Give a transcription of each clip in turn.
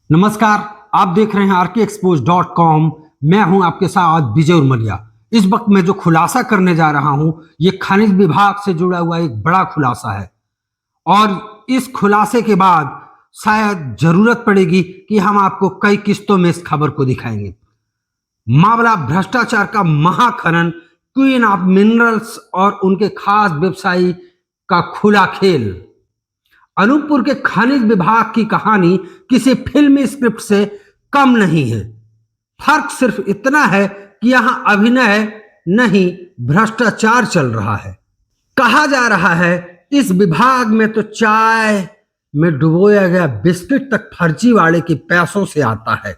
नमस्कार। आप देख रहे हैं RKExposed.com। मैं हूं आपके साथ विजय उर्मलिया। इस वक्त मैं जो खुलासा करने जा रहा हूं ये खनिज विभाग से जुड़ा हुआ एक बड़ा खुलासा है और इस खुलासे के बाद शायद जरूरत पड़ेगी कि हम आपको कई किस्तों में इस खबर को दिखाएंगे। मामला भ्रष्टाचार का महाखनन, क्वीन ऑफ मिनरल्स और उनके खास व्यवसायी का खुला खेल। अनूपपुर के खनिज विभाग की कहानी किसी फिल्मी स्क्रिप्ट से कम नहीं है। फर्क सिर्फ इतना है कि यहां अभिनय नहीं, भ्रष्टाचार चल रहा है। कहा जा रहा है इस विभाग में तो चाय में डुबोया गया बिस्किट तक फर्जीवाड़े के पैसों से आता है।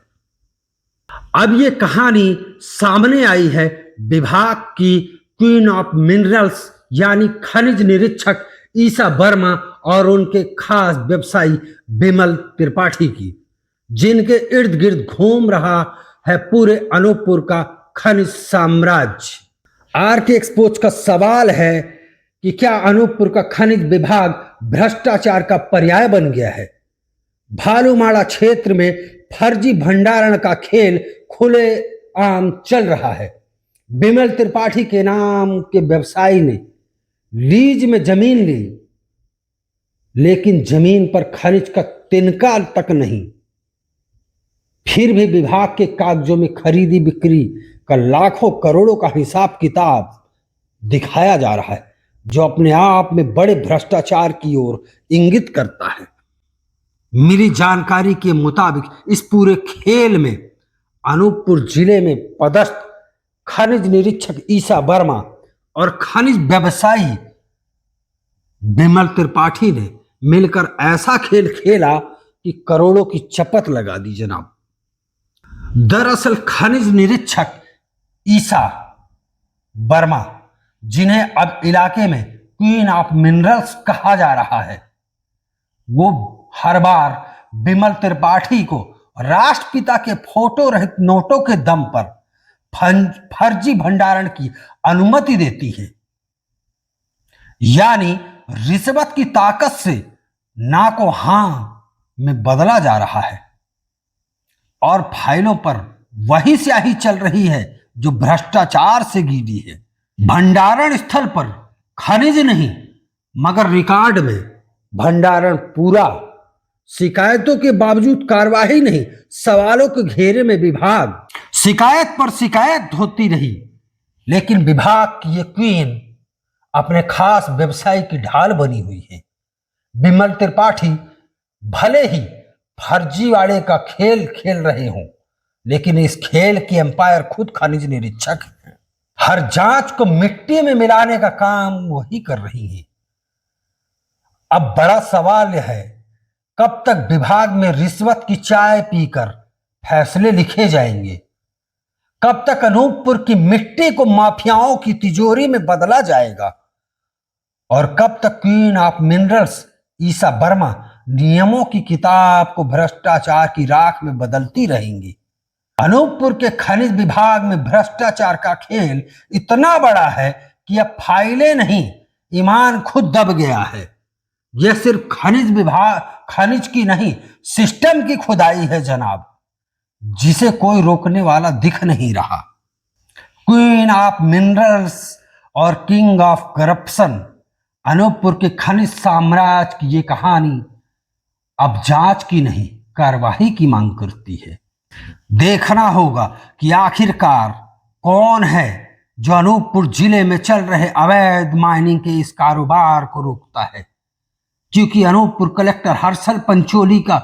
अब ये कहानी सामने आई है विभाग की क्वीन ऑफ मिनरल्स यानी खनिज निरीक्षक ईसा वर्मा और उनके खास व्यवसायी बिमल त्रिपाठी की, जिनके इर्द गिर्द घूम रहा है पूरे अनूपपुर का खनिज साम्राज्य। आरके एक्सपोज का सवाल है कि क्या अनूपपुर का खनिज विभाग भ्रष्टाचार का पर्याय बन गया है? भालूमाड़ा क्षेत्र में फर्जी भंडारण का खेल खुले आम चल रहा है। बिमल त्रिपाठी के नाम के व्यवसायी ने लीज में जमीन ली, लेकिन जमीन पर खनिज का तिनका तक नहीं। फिर भी विभाग के कागजों में खरीदी बिक्री का लाखों करोड़ों का हिसाब किताब दिखाया जा रहा है, जो अपने आप में बड़े भ्रष्टाचार की ओर इंगित करता है। मेरी जानकारी के मुताबिक इस पूरे खेल में अनूपपुर जिले में पदस्थ खनिज निरीक्षक ईसा वर्मा और खनिज व्यवसायी बिमल त्रिपाठी ने मिलकर ऐसा खेल खेला कि करोड़ों की चपत लगा दी जनाब। दरअसल खनिज निरीक्षक ईसा वर्मा, जिन्हें अब इलाके में क्वीन ऑफ मिनरल्स कहा जा रहा है, वो हर बार बिमल त्रिपाठी को राष्ट्रपिता के फोटो रहित नोटों के दम पर फर्जी भंडारण की अनुमति देती है, यानी रिश्वत की ताकत से ना को हां में बदला जा रहा है और फाइलों पर वही स्याही चल रही है जो भ्रष्टाचार से गीली है। भंडारण स्थल पर खनिज नहीं मगर रिकॉर्ड में भंडारण पूरा। शिकायतों के बावजूद कार्रवाई नहीं, सवालों के घेरे में विभाग। शिकायत पर शिकायत होती रही, लेकिन विभाग की ये क्वीन अपने खास व्यवसाय की ढाल बनी हुई है। बिमल त्रिपाठी भले ही फर्जीवाड़े का खेल खेल रहे हों, लेकिन इस खेल की एम्पायर खुद खनिज निरीक्षक है। हर जांच को मिट्टी में मिलाने का काम वही कर रही है। अब बड़ा सवाल यह है, कब तक विभाग में रिश्वत की चाय पीकर फैसले लिखे जाएंगे? कब तक अनूपपुर की मिट्टी को माफियाओं की तिजोरी में बदला जाएगा? और कब तक क्वीन ऑफ मिनरल्स ईसा वर्मा नियमों की किताब को भ्रष्टाचार की राख में बदलती रहेंगी? अनूपपुर के खनिज विभाग में भ्रष्टाचार का खेल इतना बड़ा है कि अब फाइलें नहीं, ईमान खुद दब गया है। यह सिर्फ खनिज की नहीं, सिस्टम की खुदाई है जनाब, जिसे कोई रोकने वाला दिख नहीं रहा। क्वीन ऑफ मिनरल्स और किंग ऑफ करप्शन, अनूपपुर के खनिज साम्राज्य की ये कहानी अब जांच की नहीं, कार्रवाई की मांग करती है। देखना होगा कि आखिरकार कौन है जो अनूपपुर जिले में चल रहे अवैध माइनिंग के इस कारोबार को रोकता है, क्योंकि अनूपपुर कलेक्टर हर्षल पंचोली का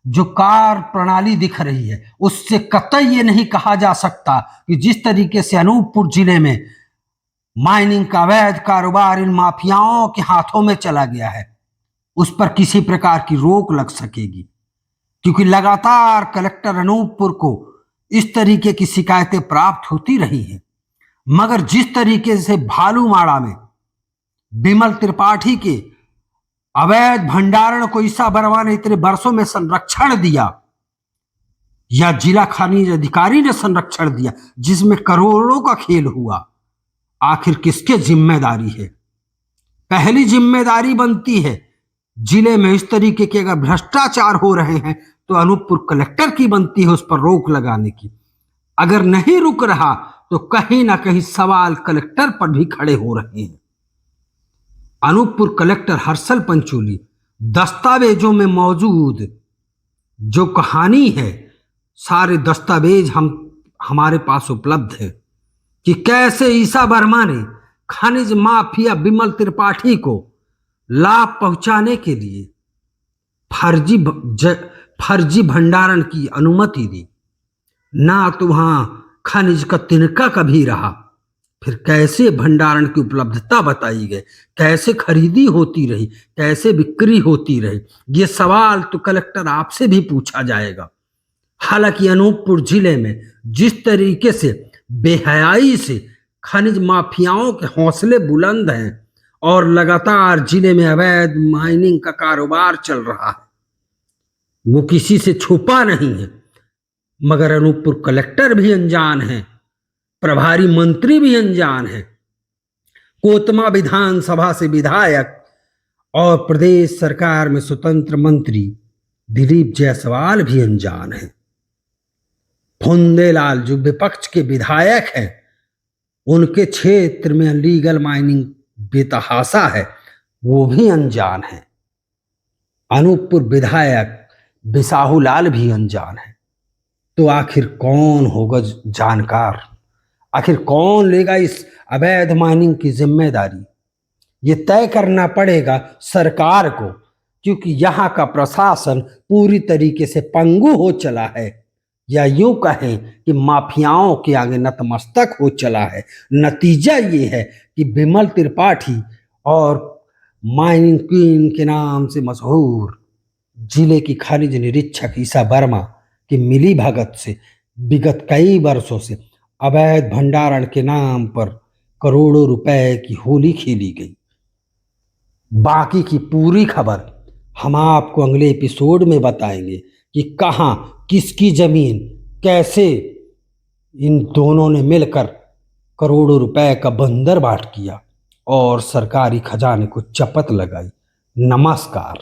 जो कार्य प्रणाली दिख रही है, उससे कतई ये नहीं कहा जा सकता कि जिस तरीके से अनूपपुर जिले में माइनिंग का अवैध कारोबार इन माफियाओं के हाथों में चला गया है, उस पर किसी प्रकार की रोक लग सकेगी। क्योंकि लगातार कलेक्टर अनूपपुर को इस तरीके की शिकायतें प्राप्त होती रही हैं, मगर जिस तरीके से भालूमाड़ा में बिमल त्रिपाठी के अवैध भंडारण को ईसा वर्मा ने इतने वर्षों में संरक्षण दिया, या जिला खनिज अधिकारी ने संरक्षण दिया, जिसमें करोड़ों का खेल हुआ, आखिर किसके जिम्मेदारी है? पहली जिम्मेदारी बनती है जिले में इस तरीके के अगर भ्रष्टाचार हो रहे हैं तो अनूपपुर कलेक्टर की बनती है उस पर रोक लगाने की। अगर नहीं रुक रहा तो कहीं ना कहीं सवाल कलेक्टर पर भी खड़े हो रहे हैं। अनूपपुर कलेक्टर हर्षल पंचोली दस्तावेजों में मौजूद जो कहानी है, सारे दस्तावेज हमारे पास उपलब्ध है कि कैसे ईसा वर्मा ने खनिज माफिया विमल त्रिपाठी को लाभ पहुंचाने के लिए फर्जी भंडारण की अनुमति दी। ना तो वहां खनिज का तिनका कभी रहा, फिर कैसे भंडारण की उपलब्धता बताई गई, कैसे खरीदी होती रही, कैसे बिक्री होती रही, ये सवाल तो कलेक्टर आपसे भी पूछा जाएगा। हालांकि अनूपपुर जिले में जिस तरीके से बेहयाई से खनिज माफियाओं के हौसले बुलंद हैं और लगातार जिले में अवैध माइनिंग का कारोबार चल रहा है, वो किसी से छुपा नहीं है। मगर अनूपपुर कलेक्टर भी अनजान है, प्रभारी मंत्री भी अनजान है, कोतमा विधानसभा से विधायक और प्रदेश सरकार में स्वतंत्र मंत्री दिलीप जायसवाल भी अनजान है। फुंदेलाल जो विपक्ष के विधायक हैं, उनके क्षेत्र में लीगल माइनिंग बेतहाशा है, वो भी अनजान है। अनूपपुर विधायक बिसाहू लाल भी अनजान है। तो आखिर कौन होगा जानकार? आखिर कौन लेगा इस अवैध माइनिंग की जिम्मेदारी? ये तय करना पड़ेगा सरकार को, क्योंकि यहाँ का प्रशासन पूरी तरीके से पंगु हो चला है, या यूं कहें कि माफियाओं के आगे नतमस्तक हो चला है। नतीजा ये है कि विमल त्रिपाठी और माइनिंग क्वीन के नाम से मशहूर जिले की खनिज निरीक्षक ईसा वर्मा की मिली भगत से विगत कई वर्षों से अवैध भंडारण के नाम पर करोड़ों रुपए की होली खेली गई। बाकी की पूरी खबर हम आपको अगले एपिसोड में बताएंगे कि कहां किसकी जमीन कैसे इन दोनों ने मिलकर करोड़ों रुपए का बंदरबाट किया और सरकारी खजाने को चपत लगाई। नमस्कार।